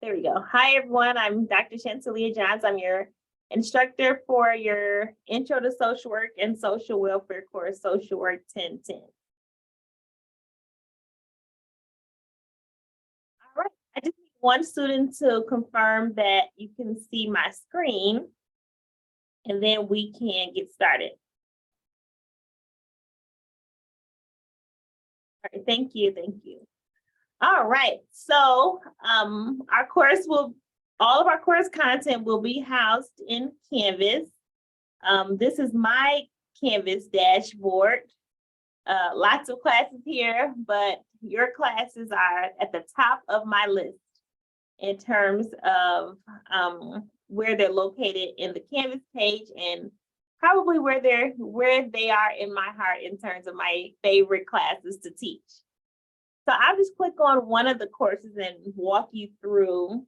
There we go. Hi, everyone. I'm Dr. Chancelia Johns. I'm your instructor for your Intro to Social Work and Social Welfare course, Social Work 1010. All right. I just need one student to confirm that you can see my screen, and then we can get started. All right. Thank you. Thank you. All right. So all of our course content will be housed in Canvas. This is my Canvas dashboard. Lots of classes here, but your classes are at the top of my list in terms of where they're located in the Canvas page, and probably where they are in my heart in terms of my favorite classes to teach. So I'll just click on one of the courses and walk you through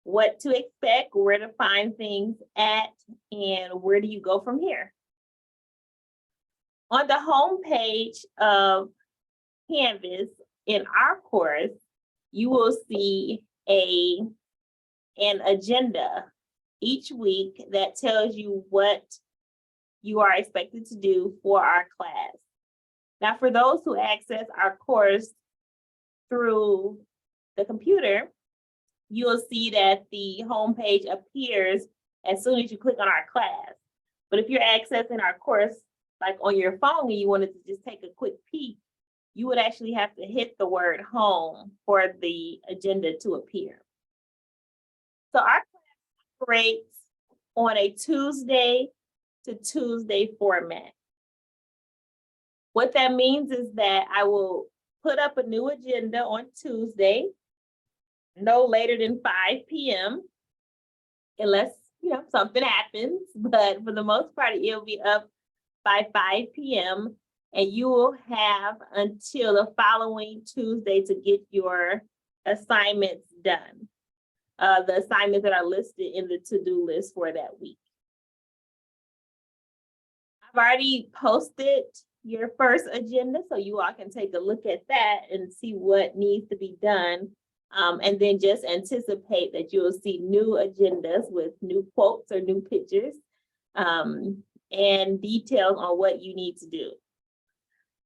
what to expect, where to find things at, and where do you go from here. On the home page of Canvas in our course, you will see an agenda each week that tells you what you are expected to do for our class. Now, for those who access our course through the computer, you will see that the homepage appears as soon as you click on our class. But if you're accessing our course like on your phone and you wanted to just take a quick peek, you would actually have to hit the word home for the agenda to appear. So our class operates on a Tuesday to Tuesday format. What that means is that I will put up a new agenda on Tuesday, no later than 5 p.m. unless something happens, but for the most part, it'll be up by 5 p.m. and you will have until the following Tuesday to get your assignments done. The assignments that are listed in the to-do list for that week. I've already posted your first agenda, so you all can take a look at that and see what needs to be done. And then just anticipate that you'll see new agendas with new quotes or new pictures and details on what you need to do.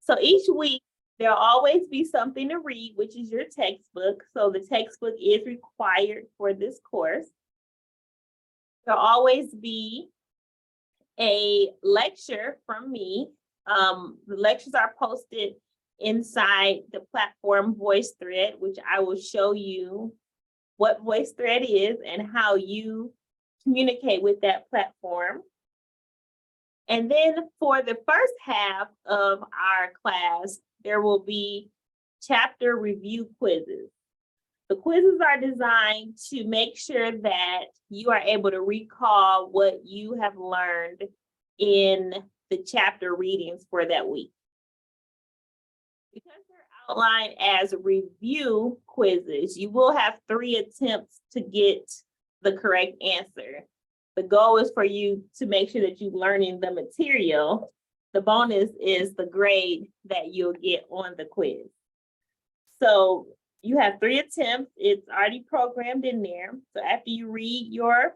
So each week, there'll always be something to read, which is your textbook. So the textbook is required for this course. There'll always be a lecture from me. The lectures are posted inside the platform VoiceThread, which I will show you what VoiceThread is and how you communicate with that platform. And then for the first half of our class, there will be chapter review quizzes. The quizzes are designed to make sure that you are able to recall what you have learned in the chapter readings for that week. Because they're outlined as review quizzes, you will have 3 attempts to get the correct answer. The goal is for you to make sure that you're learning the material. The bonus is the grade that you'll get on the quiz. So you have 3 attempts. It's already programmed in there. So after you read your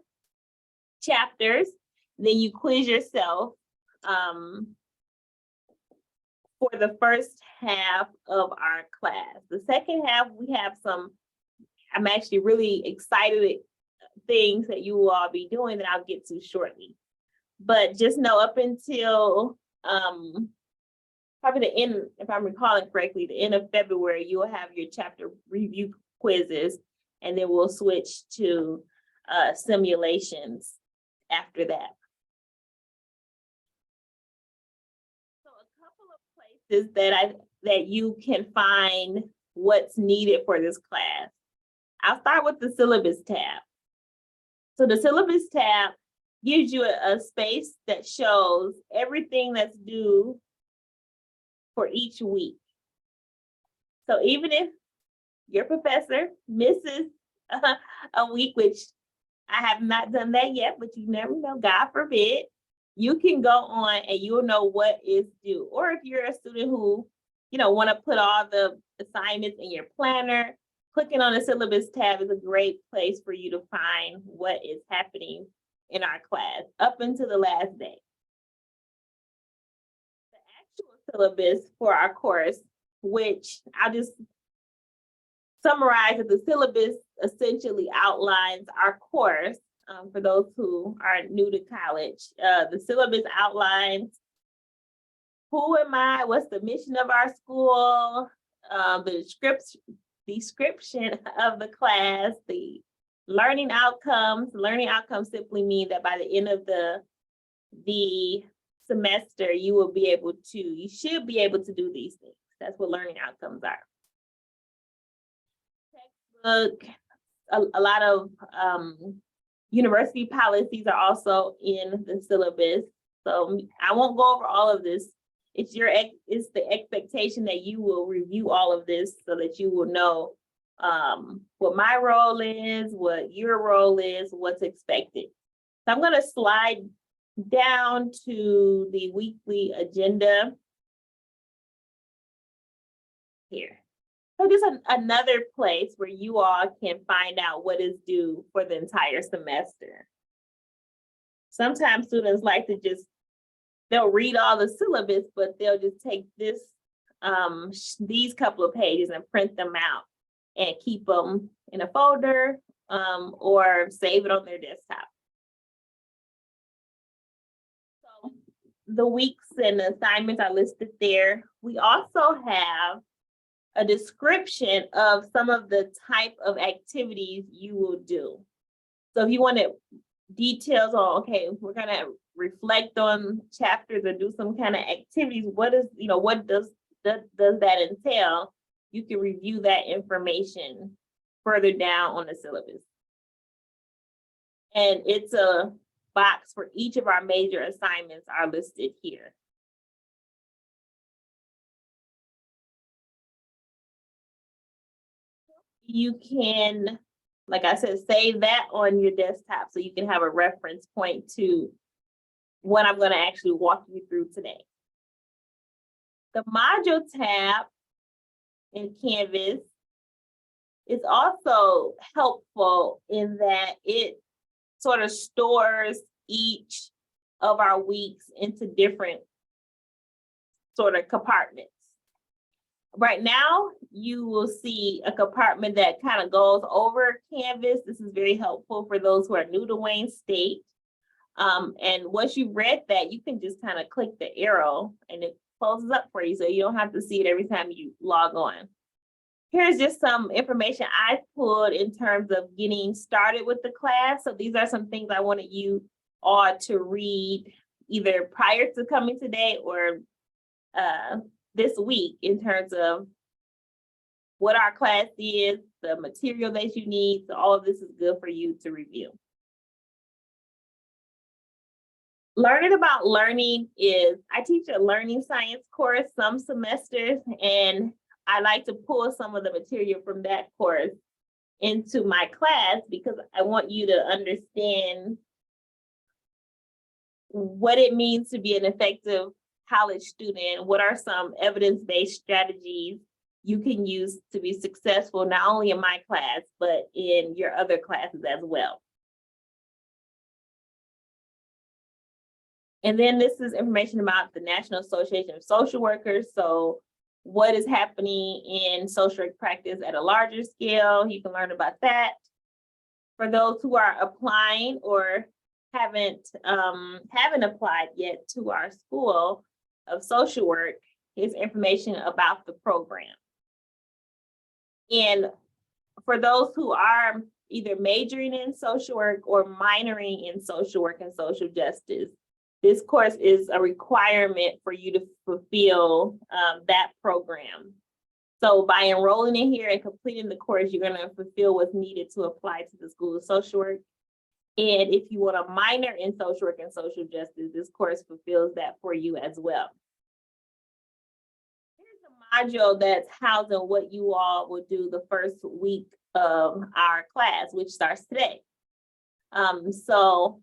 chapters, then you quiz yourself for the first half of our class. The second half, we have I'm actually really excited things that you will all be doing that I'll get to shortly. But just know up until probably the end, if I'm recalling correctly, the end of February, you will have your chapter review quizzes, and then we'll switch to simulations after that. So a couple of places that you can find what's needed for this class. I'll start with the syllabus tab. So the syllabus tab gives you a space that shows everything that's due for each week. So even if your professor misses a week, which I have not done that yet, but you never know, God forbid, you can go on and you'll know what is due. Or if you're a student who, want to put all the assignments in your planner, clicking on the syllabus tab is a great place for you to find what is happening in our class up until the last day. The actual syllabus for our course, which I'll just summarize that the syllabus essentially outlines our course. For those who are new to college, the syllabus outlines who am I, what's the mission of our school, the description of the class, the learning outcomes. Learning outcomes simply mean that by the end of the semester, you should be able to do these things. That's what learning outcomes are. Textbook, a lot of university policies are also in the syllabus. So I won't go over all of this. It's the expectation that you will review all of this so that you will know what my role is, what your role is, what's expected. So I'm going to slide down to the weekly agenda here. So this is another place where you all can find out what is due for the entire semester. Sometimes students like to they'll read all the syllabus, but they'll just take these couple of pages and print them out and keep them in a folder or save it on their desktop. So the weeks and the assignments are listed there. We also have a description of some of the type of activities you will do. So if you wanted details on, okay, we're gonna reflect on chapters or do some kind of activities, what does that entail? You can review that information further down on the syllabus. And it's a box for each of our major assignments are listed here. You can, like I said, save that on your desktop so you can have a reference point to what I'm going to actually walk you through today. The module tab in Canvas is also helpful in that it sort of stores each of our weeks into different sort of compartments. Right now, you will see a compartment that kind of goes over Canvas. This is very helpful for those who are new to Wayne State. And once you've read that, you can just kind of click the arrow and it closes up for you, so you don't have to see it every time you log on. Here's just some information I pulled in terms of getting started with the class. So these are some things I wanted you all to read either prior to coming today or this week in terms of what our class is, the material that you need. So all of this is good for you to review. Learning about learning I teach a learning science course some semesters, and I like to pull some of the material from that course into my class because I want you to understand what it means to be an effective college student. What are some evidence-based strategies you can use to be successful, not only in my class, but in your other classes as well. And then this is information about the National Association of Social Workers. So what is happening in social work practice at a larger scale, you can learn about that. For those who are applying or haven't applied yet to our School of Social Work, is information about the program. And for those who are either majoring in social work or minoring in social work and social justice, this course is a requirement for you to fulfill that program. So by enrolling in here and completing the course, you're going to fulfill what's needed to apply to the School of Social Work. And if you want to minor in social work and social justice, this course fulfills that for you as well. Here's a module that's housing what you all will do the first week of our class, which starts today. So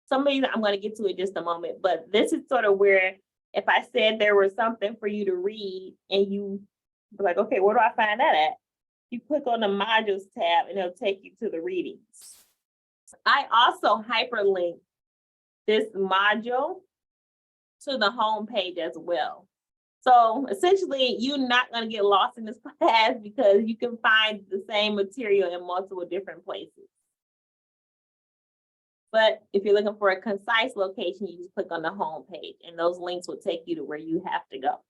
some of these I'm going to get to in just a moment, but this is sort of where if I said there was something for you to read and you be like, okay, where do I find that at? You click on the modules tab and it'll take you to the readings. I also hyperlink this module to the home page as well. So essentially, you're not going to get lost in this class because you can find the same material in multiple different places. But if you're looking for a concise location, you just click on the home page and those links will take you to where you have to go.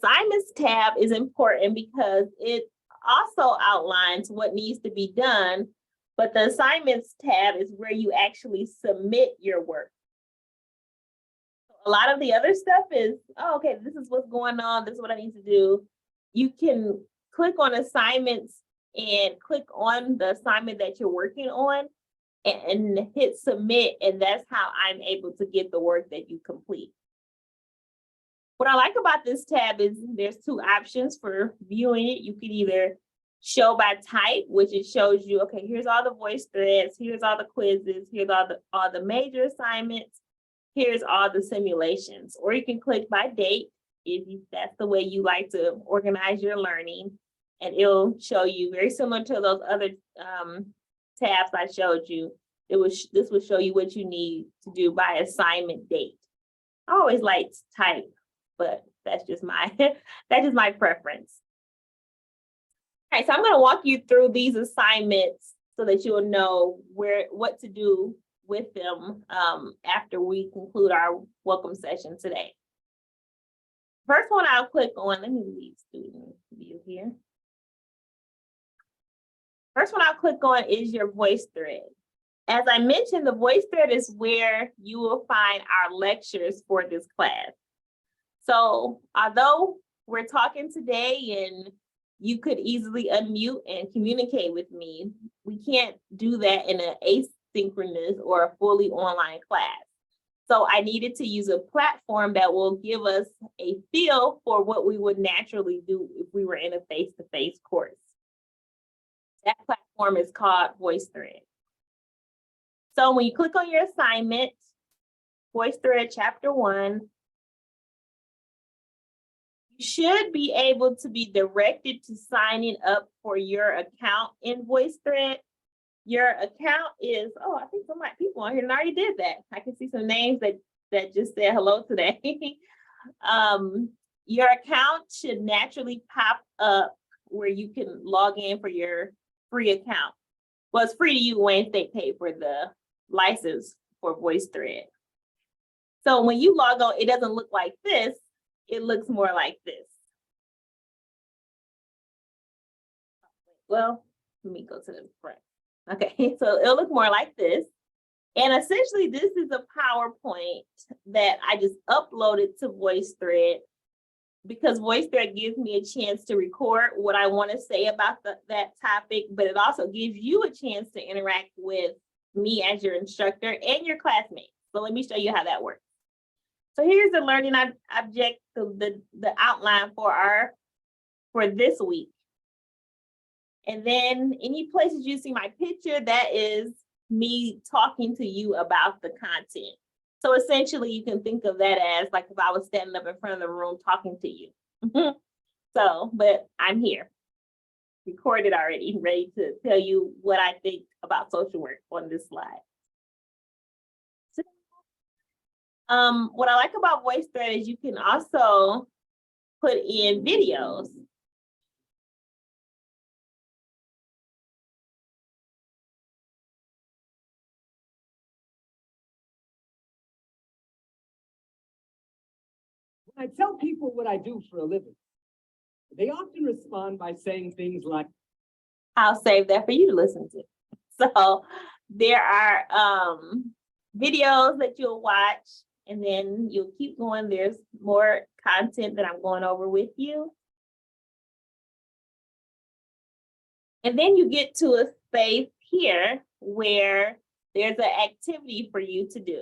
The assignments tab is important because it also outlines what needs to be done, but the assignments tab is where you actually submit your work. A lot of the other stuff is, oh, okay, this is what's going on, this is what I need to do. You can click on assignments and click on the assignment that you're working on and hit submit, and that's how I'm able to get the work that you complete. What I like about this tab is there's two options for viewing it. You can either show by type, which it shows you, okay, here's all the voice threads, here's all the quizzes, here's all the major assignments, here's all the simulations. Or you can click by date if that's the way you like to organize your learning, and it'll show you very similar to those other tabs I showed you. This will show you what you need to do by assignment date. I always like type, but that's just my preference. All right, so I'm going to walk you through these assignments so that you'll know what to do with them after we conclude our welcome session today. First one I'll click on, let me leave student view here. First one I'll click on is your voice thread. As I mentioned, the voice thread is where you will find our lectures for this class. So although we're talking today and you could easily unmute and communicate with me, we can't do that in an asynchronous or a fully online class. So I needed to use a platform that will give us a feel for what we would naturally do if we were in a face-to-face course. That platform is called VoiceThread. So when you click on your assignment, VoiceThread Chapter 1, you should be able to be directed to signing up for your account in VoiceThread. Your account is, oh, I think some people on here already did that. I can see some names that just said hello today. Your account should naturally pop up where you can log in for your free account. Well, it's free to you, Wayne State paid for the license for VoiceThread. So when you log on, it doesn't look like this. It looks more like this. Well, let me go to the front. Okay, so it'll look more like this. And essentially, this is a PowerPoint that I just uploaded to VoiceThread because VoiceThread gives me a chance to record what I want to say about that topic, but it also gives you a chance to interact with me as your instructor and your classmates. So let me show you how that works. So here's the learning object, the outline for this week. And then any places you see my picture, that is me talking to you about the content. So essentially you can think of that as like if I was standing up in front of the room talking to you. So, but I'm here, recorded already, ready to tell you what I think about social work on this slide. What I like about VoiceThread is you can also put in videos. I tell people what I do for a living. They often respond by saying things like, I'll save that for you to listen to. So there are videos that you'll watch, and then you'll keep going. There's more content that I'm going over with you. And then you get to a space here where there's an activity for you to do.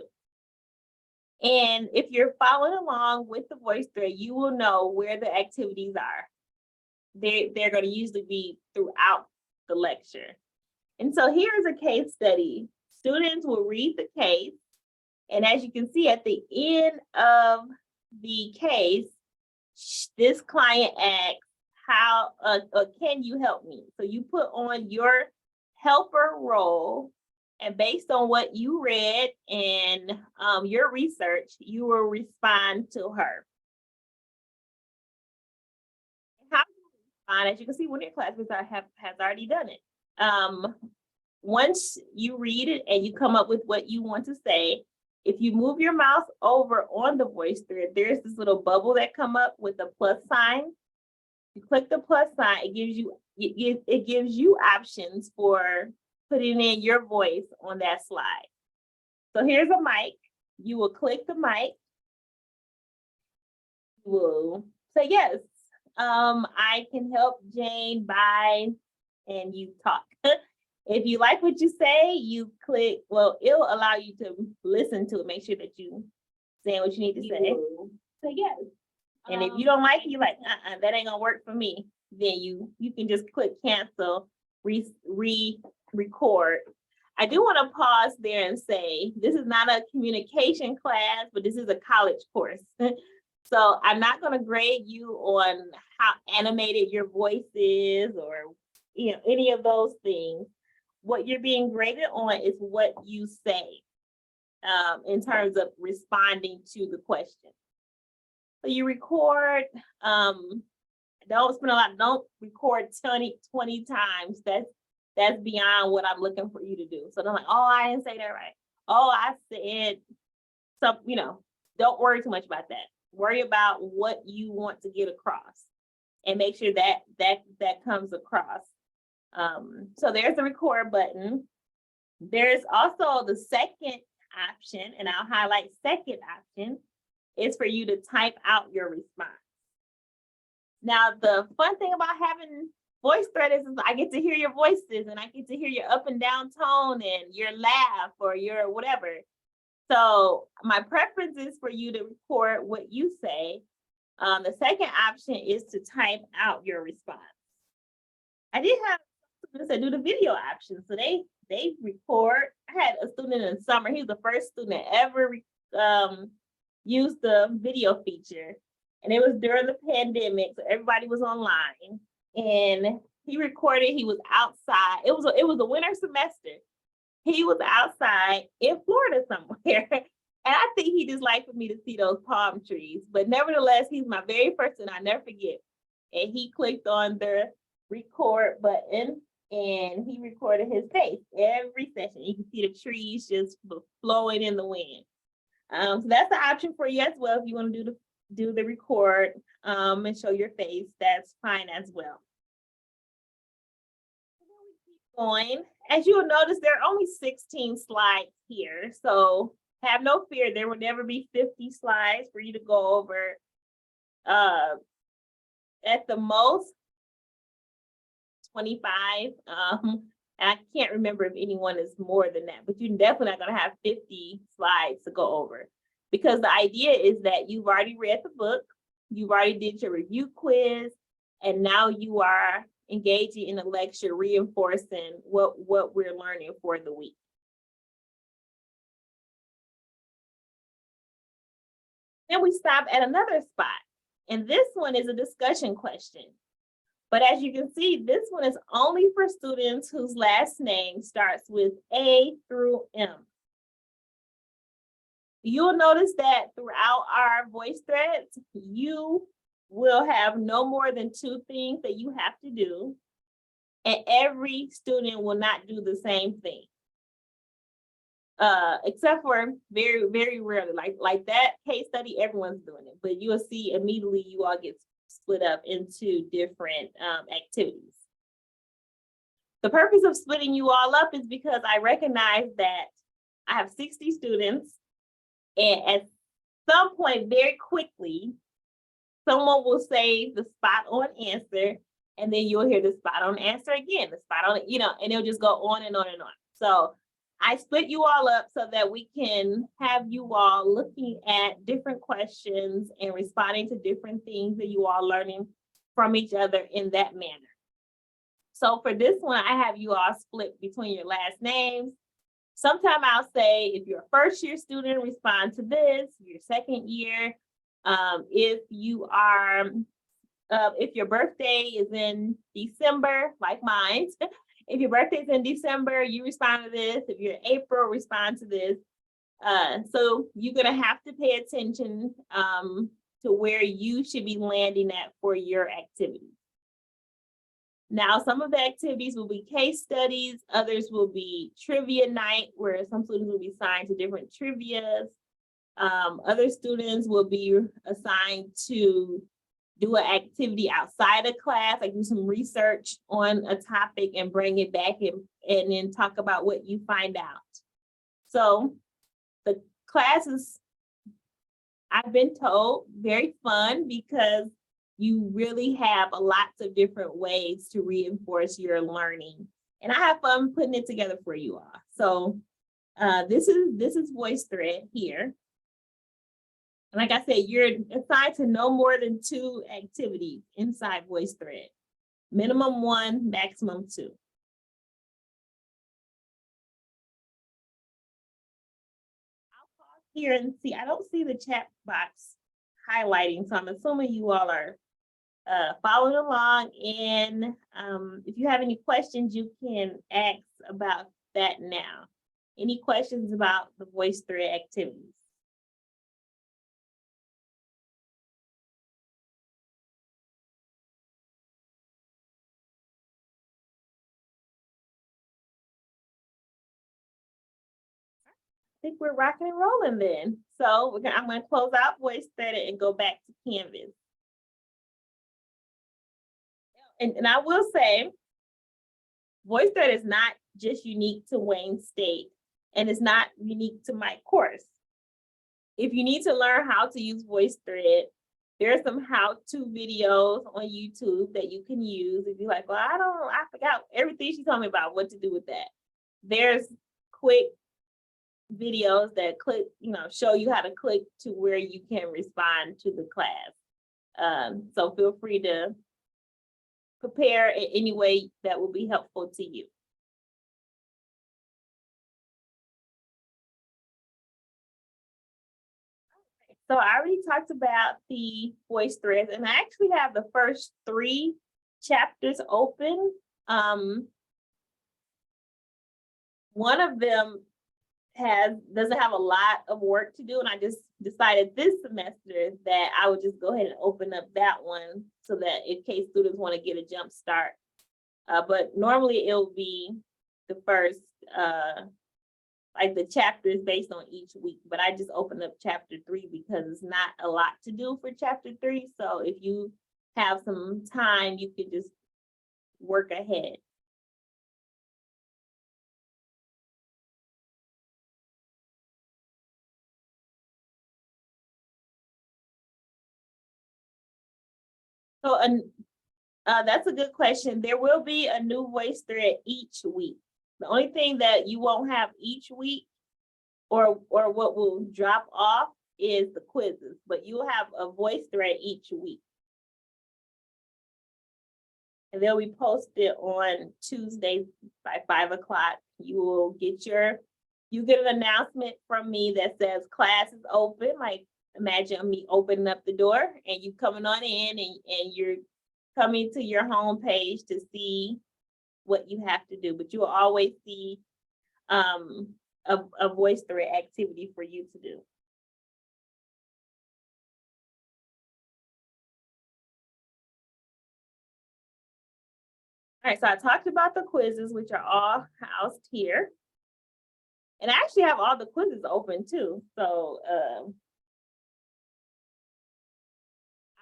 And if you're following along with the VoiceThread, you will know where the activities are. They're going to usually be throughout the lecture. And so here's a case study. Students will read the case. And as you can see at the end of the case, this client asks, how, can you help me? So you put on your helper role, and based on what you read and your research, you will respond to her. How you respond, as you can see, one of your classmates has already done it. Once you read it and you come up with what you want to say, if you move your mouse over on the VoiceThread, there's this little bubble that come up with a plus sign. You click the plus sign, it gives you options for putting in your voice on that slide. So here's a mic. You will click the mic. You will say, yes, I can help Jane by, and you talk. If you like what you say, you click, well, it'll allow you to listen to it, make sure that you saying what you need to say. Say yes. And if you don't like it, you're like, that ain't gonna work for me, then you can just click cancel, re-record. I do want to pause there and say, this is not a communication class, but this is a college course. So I'm not gonna grade you on how animated your voice is or any of those things. What you're being graded on is what you say in terms of responding to the question. So you record, don't spend a lot, don't record 20 times. That's beyond what I'm looking for you to do. So I'm like, oh, I didn't say that right. Oh, I said something, don't worry too much about that. Worry about what you want to get across and make sure that comes across. So there's the record button. There's also the second option, and I'll highlight second option, is for you to type out your response. Now, the fun thing about having VoiceThread is I get to hear your voices and I get to hear your up and down tone and your laugh or your whatever. So my preference is for you to record what you say. The second option is to type out your response. I did have students that do the video option. So they record. I had a student in the summer. He was the first student that ever used the video feature. And it was during the pandemic, so everybody was online. And he recorded, he was outside. It was a winter semester. He was outside in Florida somewhere. And I think he just liked for me to see those palm trees. But nevertheless, he's my very first, and I never forget. And he clicked on the record button and he recorded his face every session. You can see the trees just flowing in the wind. So that's the option for you as well. If you want to do the record and show your face, that's fine as well. Going, as you will notice, there are only 16 slides here, so have no fear, there will never be 50 slides for you to go over. At the most 25. I can't remember if anyone is more than that, but you're definitely not going to have 50 slides to go over, because the idea is that you've already read the book, you've already did your review quiz, and now you are engaging in a lecture reinforcing what we're learning for the week. Then we stop at another spot, and this one is a discussion question. But as you can see, this one is only for students whose last name starts with A through M. You'll notice that throughout our VoiceThreads, you will have no more than 2 things that you have to do, and every student will not do the same thing. Except for very, very rarely, like that case study, everyone's doing it, but you will see immediately you all get split up into different activities. The purpose of splitting you all up is because I recognize that I have 60 students, and at some point very quickly, someone will say the spot on answer, and then you'll hear the spot on answer again, the spot on, and it'll just go on and on and on. So I split you all up so that we can have you all looking at different questions and responding to different things that you all learning from each other in that manner. So for this one, I have you all split between your last names. Sometime I'll say, if you're a first year student, respond to this, your second year, If you are, if your birthday is in December, like mine, if your birthday is in December, you respond to this. If you're in April, respond to this. So you're gonna have to pay attention to where you should be landing at for your activities. Now, some of the activities will be case studies, others will be trivia night, where some students will be assigned to different trivias. Other students will be assigned to do an activity outside of class, like do some research on a topic and bring it back and then talk about what you find out. So the classes, I've been told, very fun because you really have lots of different ways to reinforce your learning. And I have fun putting it together for you all. So this is VoiceThread here. And like I said, you're assigned to no more than 2 activities inside VoiceThread. Minimum 1, maximum 2. I'll pause here and see. I don't see the chat box highlighting, so I'm assuming you all are following along. And if you have any questions, you can ask about that now. Any questions about the VoiceThread activities? I think we're rocking and rolling then. So I'm going to close out VoiceThread and go back to Canvas. And I will say, VoiceThread is not just unique to Wayne State, and it's not unique to my course. If you need to learn how to use VoiceThread, there are some how-to videos on YouTube that you can use. If you're like, well, I forgot everything she told me about what to do with that. There's quick videos that show you how to click to where you can respond to the class. So feel free to prepare in any way that will be helpful to you. So I already talked about the VoiceThreads, and I actually have the first 3 chapters open. One of them doesn't have a lot of work to do, and I just decided this semester that I would just go ahead and open up that one so that in case students want to get a jump start. But normally it'll be the first, like the chapters based on each week, but I just opened up chapter 3 because it's not a lot to do for chapter 3. So if you have some time, you can just work ahead. So that's a good question. There will be a new VoiceThread each week. The only thing that you won't have each week or what will drop off is the quizzes, but you'll have a VoiceThread each week. And they'll be posted on Tuesdays by 5 o'clock. You get an announcement from me that says class is open. Like imagine me opening up the door and you coming on in and you're coming to your home page to see what you have to do, but you'll always see a VoiceThread activity for you to do. All right, so I talked about the quizzes, which are all housed here. And I actually have all the quizzes open too. So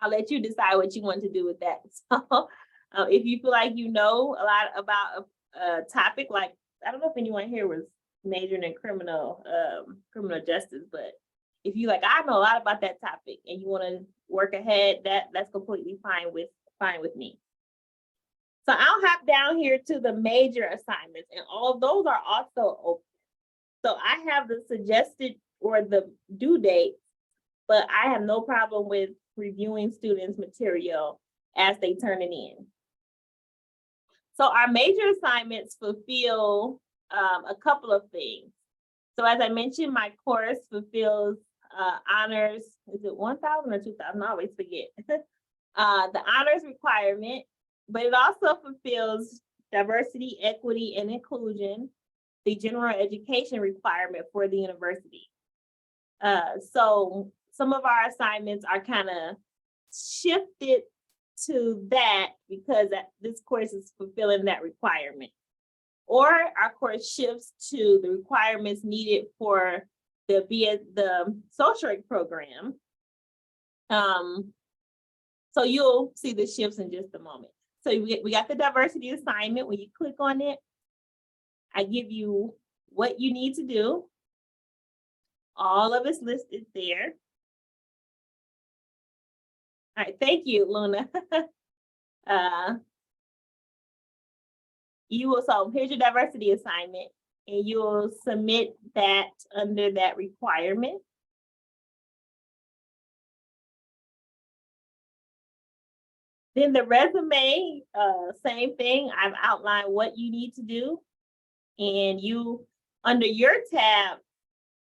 I'll let you decide what you want to do with that. So if you feel like you know a lot about a topic, like, I don't know if anyone here was majoring in criminal justice, but if you like, I know a lot about that topic and you want to work ahead, that's completely fine with me. So I'll hop down here to the major assignments, and all of those are also open. So I have the suggested or the due dates, but I have no problem with reviewing students' material as they turn it in. So our major assignments fulfill a couple of things. So as I mentioned, my course fulfills honors, is it 1,000 or 2,000? I always forget. The honors requirement, but it also fulfills diversity, equity, and inclusion, the general education requirement for the university. So some of our assignments are kind of shifted to that because this course is fulfilling that requirement. Or our course shifts to the requirements needed for the social work program. So you'll see the shifts in just a moment. So we got the diversity assignment. When you click on it, I give you what you need to do. All of it's listed there. All right, thank you, Luna. So here's your diversity assignment, and you'll submit that under that requirement. Then the resume, same thing. I've outlined what you need to do. And you, under your tab,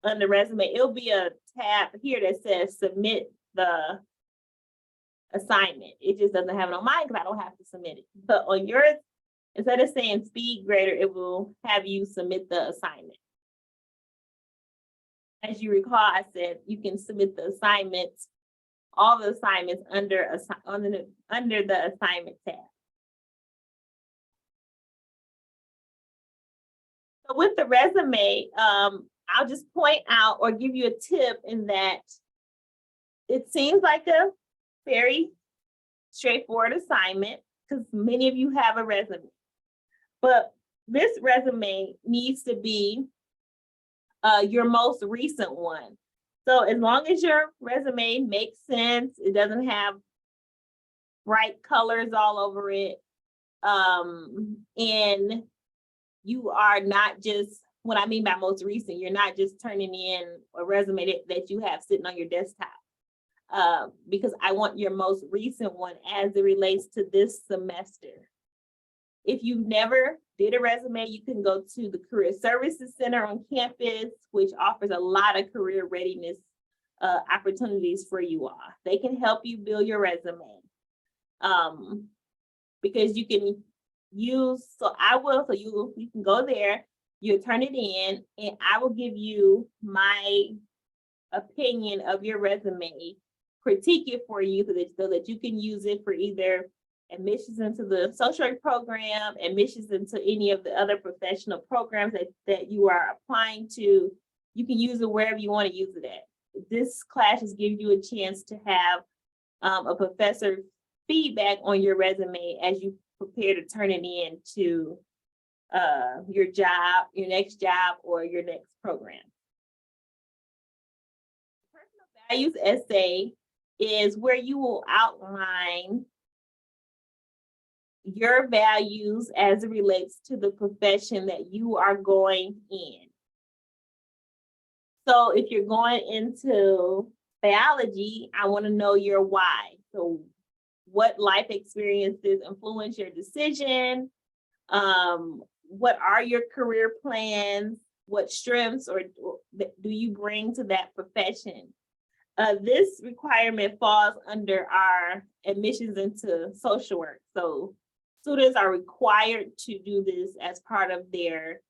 under resume, it'll be a tab here that says submit the assignment. It just doesn't have it on mine because I don't have to submit it. But on yours, instead of saying speed grader, it will have you submit the assignment. As you recall, I said you can submit the assignments, all the assignments under the assignment tab. So with the resume, I'll just point out or give you a tip in that it seems like a very straightforward assignment because many of you have a resume. But this resume needs to be your most recent one. So as long as your resume makes sense, it doesn't have bright colors all over it, and you are not just, what I mean by most recent, you're not just turning in a resume that you have sitting on your desktop, because I want your most recent one as it relates to this semester. If you've never did a resume, you can go to the Career Services Center on campus, which offers a lot of career readiness opportunities for you all. They can help you build your resume, because you can use, you can go there, you turn it in, and I will give you my opinion of your resume, critique it for you so that you can use it for either admissions into the social work program, admissions into any of the other professional programs that you are applying to. You can use it wherever you want to use it at. This class is giving you a chance to have a professor feedback on your resume as you prepare to turn it in to your job, your next job, or your next program. Personal values essay is where you will outline your values as it relates to the profession that you are going in. So if you're going into biology, I want to know your why. So what life experiences influence your decision? What are your career plans? What strengths do you bring to that profession? This requirement falls under our admissions into social work. So students are required to do this as part of their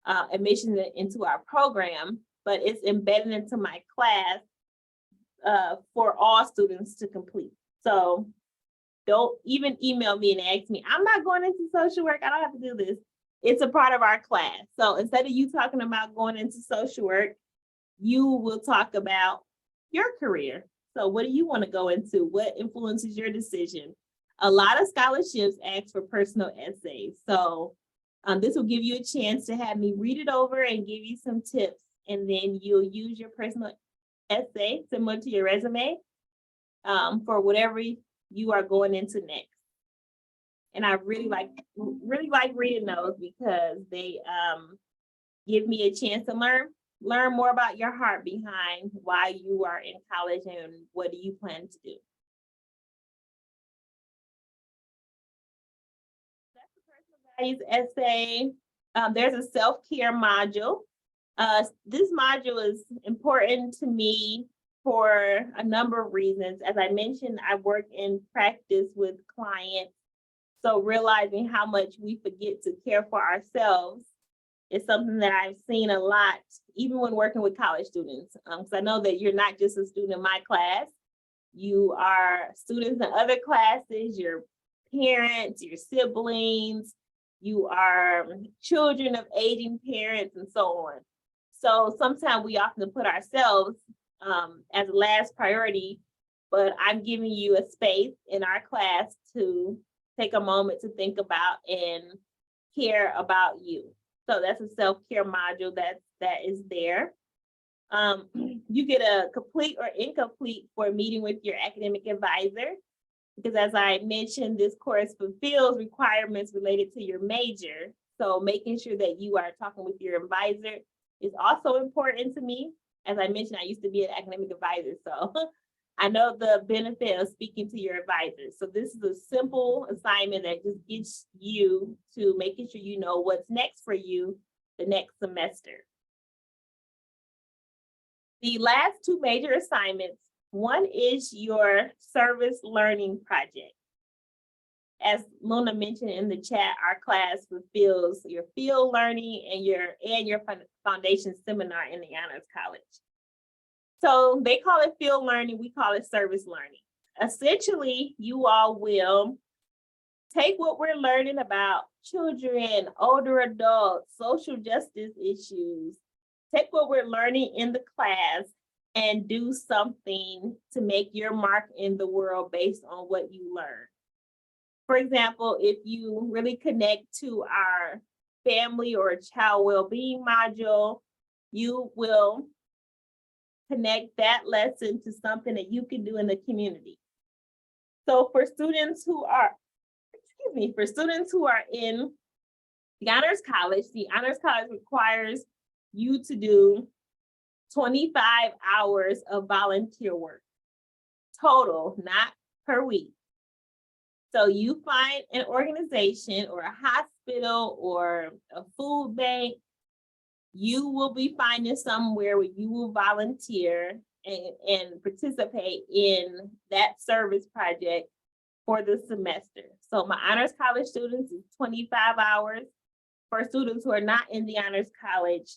admission into our program, but it's embedded into my class for all students to complete. So don't even email me and ask me, I'm not going into social work, I don't have to do this. It's a part of our class. So instead of you talking about going into social work, you will talk about your career. So what do you want to go into? What influences your decision? A lot of scholarships ask for personal essays. So this will give you a chance to have me read it over and give you some tips. And then you'll use your personal essay similar to your resume for whatever you are going into next. And I really like reading those because they give me a chance to learn more about your heart behind why you are in college and what do you plan to do. That's the personal values essay. There's a self-care module. This module is important to me for a number of reasons. As I mentioned, I work in practice with clients. So realizing how much we forget to care for ourselves is something that I've seen a lot, even when working with college students. Because I know that you're not just a student in my class. You are students in other classes, your parents, your siblings, you are children of aging parents, and so on. So sometimes we often put ourselves as last priority, but I'm giving you a space in our class to take a moment to think about and care about you. So that's a self-care module that is there. You get a complete or incomplete for meeting with your academic advisor, because as I mentioned, this course fulfills requirements related to your major. So making sure that you are talking with your advisor is also important to me. As I mentioned, I used to be an academic advisor, so I know the benefit of speaking to your advisor. So this is a simple assignment that just gets you to making sure you know what's next for you the next semester. The last two major assignments, one is your service learning project. As Luna mentioned in the chat, our class fulfills your field learning and your foundation seminar in the Honors College. So they call it field learning, we call it service learning. Essentially, you all will take what we're learning about children, older adults, social justice issues, take what we're learning in the class and do something to make your mark in the world based on what you learn. For example, if you really connect to our family or child well-being module, you will connect that lesson to something that you can do in the community. So for students who are, in the Honors College requires you to do 25 hours of volunteer work, total, not per week. So you find an organization or a hospital or a food bank, you will be finding somewhere where you will volunteer and participate in that service project for the semester. So my Honors College students is 25 hours. For students who are not in the Honors College,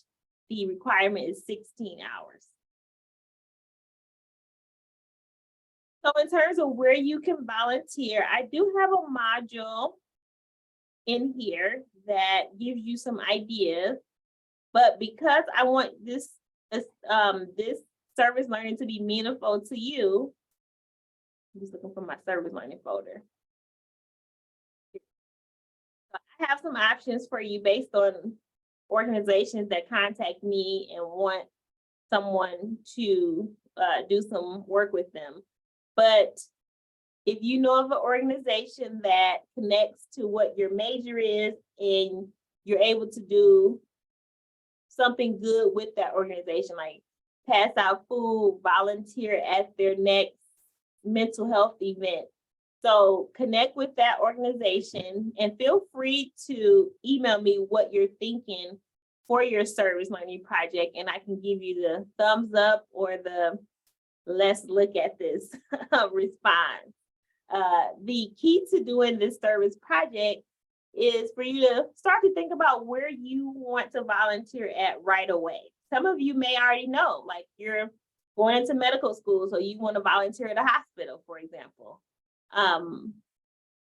the requirement is 16 hours. So in terms of where you can volunteer, I do have a module in here that gives you some ideas, but because I want this service learning to be meaningful to you, I'm just looking for my service learning folder. I have some options for you based on organizations that contact me and want someone to do some work with them. But if you know of an organization that connects to what your major is and you're able to do something good with that organization, like pass out food, volunteer at their next mental health event. So connect with that organization and feel free to email me what you're thinking for your service learning project, and I can give you the thumbs up or the let's look at this response. The key to doing this service project is for you to start to think about where you want to volunteer at right away. Some of you may already know, like you're going into medical school, so you want to volunteer at a hospital, for example.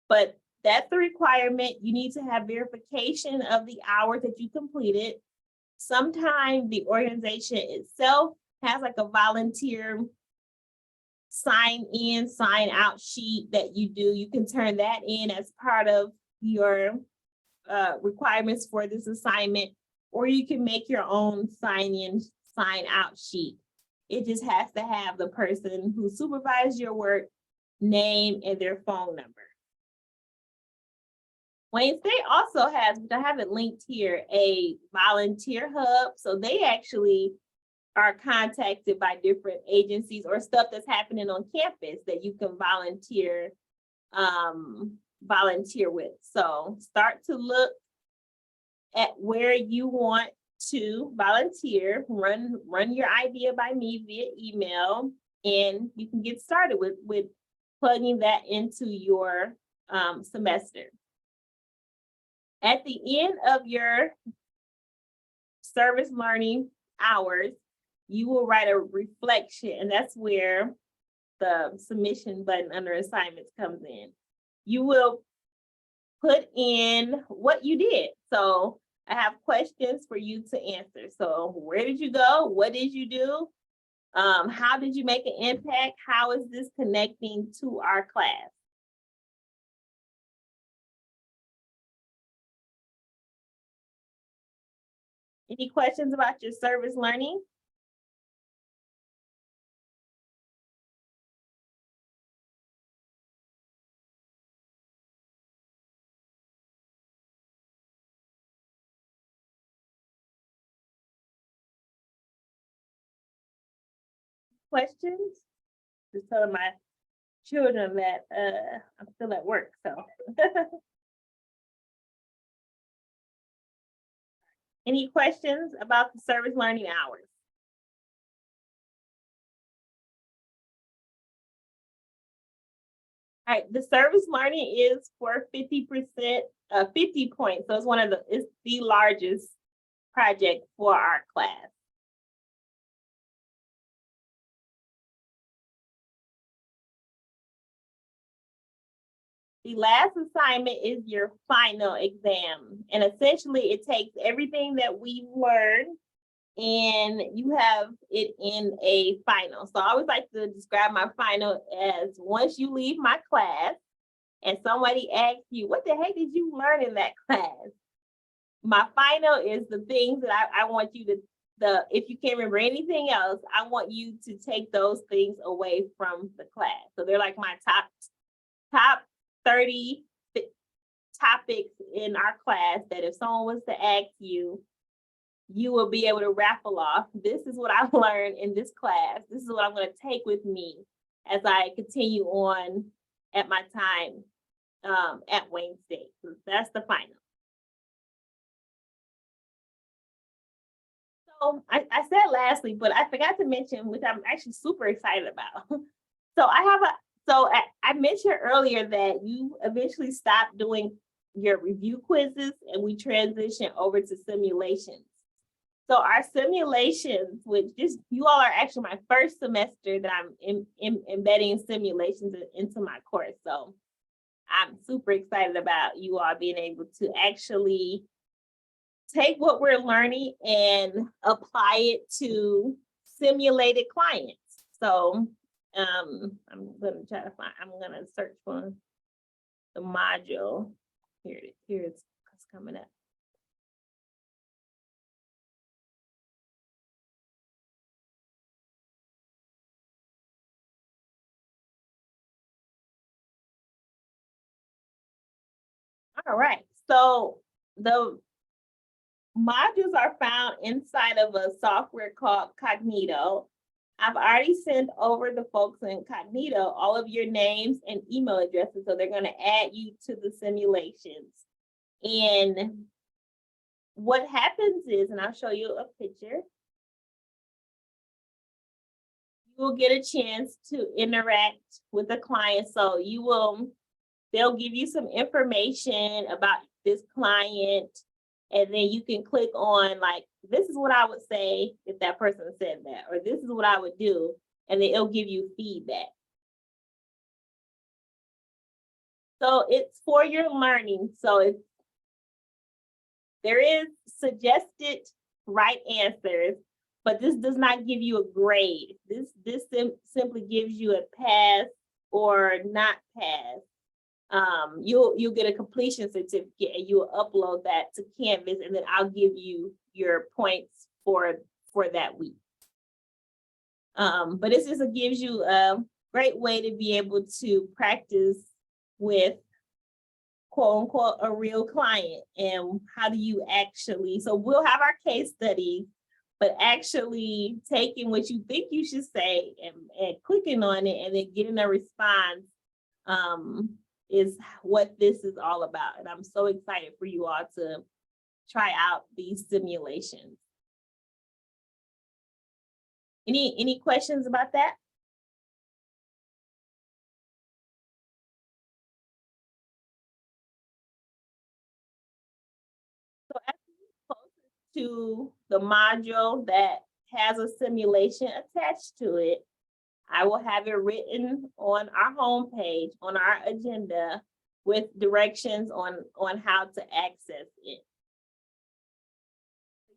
But that's the requirement. You need to have verification of the hours that you completed. Sometimes the organization itself has like a volunteer sign in, sign out sheet that you do. You can turn that in as part of your requirements for this assignment, or you can make your own sign in, sign out sheet. It just has to have the person who supervised your work name and their phone number. Wayne State also has, which I haven't linked here, a volunteer hub. So they actually are contacted by different agencies or stuff that's happening on campus that you can volunteer with. So start to look at where you want to volunteer, run your idea by me via email, and you can get started with plugging that into your semester. At the end of your service learning hours, you will write a reflection, and that's where the submission button under assignments comes in. You will put in what you did. So I have questions for you to answer. So where did you go? What did you do? How did you make an impact? How is this connecting to our class? Any questions about your service learning? Questions? Just telling my children that I'm still at work, so. Any questions about the service learning hours? All right, the service learning is for 50%, 50 points. So it's the largest project for our class. The last assignment is your final exam. And essentially it takes everything that we've learned and you have it in a final. So I always like to describe my final as once you leave my class and somebody asks you, what the heck did you learn in that class? My final is the things that I want you to, if you can't remember anything else, I want you to take those things away from the class. So they're like my top 30 topics in our class that if someone was to ask you, you will be able to raffle off. This is what I've learned in this class. This is what I'm going to take with me as I continue on at my time at Wayne State. So that's the final. So I said lastly, but I forgot to mention, which I'm actually super excited about. So I mentioned earlier that you eventually stopped doing your review quizzes and we transition over to simulations. So our simulations, which you all are actually my first semester that I'm embedding simulations into my course. So I'm super excited about you all being able to actually take what we're learning and apply it to simulated clients. So I'm gonna search for the module. Here it's coming up. All right, so the modules are found inside of a software called Cognito. I've already sent over the folks in Cognito all of your names and email addresses, so they're going to add you to the simulations. And what happens is, and I'll show you a picture, you will get a chance to interact with the client. So they'll give you some information about this client, and then you can click on like, this is what I would say if that person said that, or this is what I would do, and then it'll give you feedback. So it's for your learning. So there is suggested right answers, but this does not give you a grade. This simply gives you a pass or not pass. You'll get a completion certificate and you'll upload that to Canvas, and then I'll give you your points for that week. But this just gives you a great way to be able to practice with quote unquote a real client, and how do you actually, so we'll have our case study, but actually taking what you think you should say and clicking on it and then getting a response is what this is all about. And I'm so excited for you all to try out these simulations. Any questions about that? So as we get closer to the module that has a simulation attached to it, I will have it written on our homepage, on our agenda, with directions on how to access it.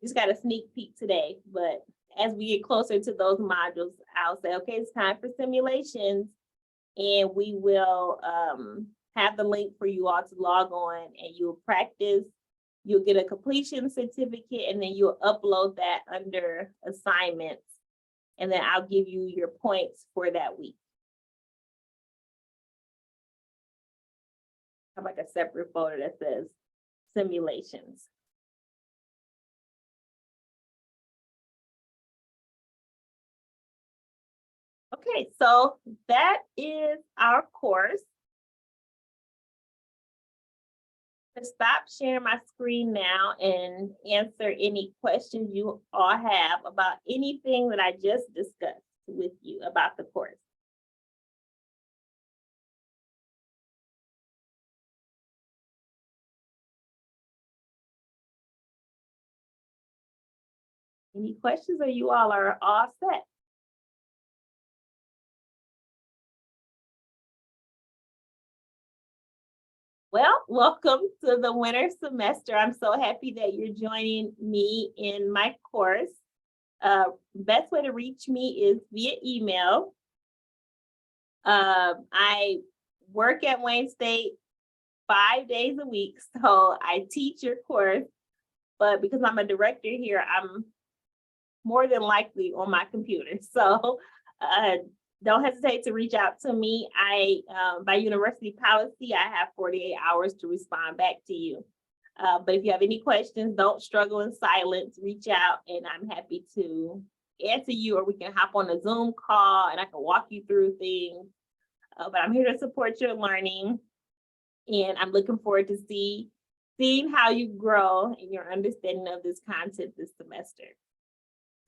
Just got a sneak peek today, but as we get closer to those modules, I'll say, okay, it's time for simulations. And we will have the link for you all to log on, and you'll practice. You'll get a completion certificate, and then you'll upload that under assignments. And then I'll give you your points for that week. How about a separate folder that says simulations? Okay, so that is our course. To stop sharing my screen now and answer any questions you all have about anything that I just discussed with you about the course. Any questions, or you all are all set? Well, welcome to the winter semester. I'm so happy that you're joining me in my course. Best way to reach me is via email. I work at Wayne State 5 days a week, so I teach your course, but because I'm a director here, I'm more than likely on my computer. So don't hesitate to reach out to me. By university policy, I have 48 hours to respond back to you. But if you have any questions, don't struggle in silence, reach out, and I'm happy to answer you, or we can hop on a Zoom call and I can walk you through things. But I'm here to support your learning, and I'm looking forward to seeing how you grow in your understanding of this content this semester.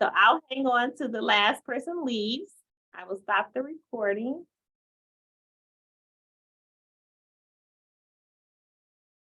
So I'll hang on to the last person leaves. I will stop the recording.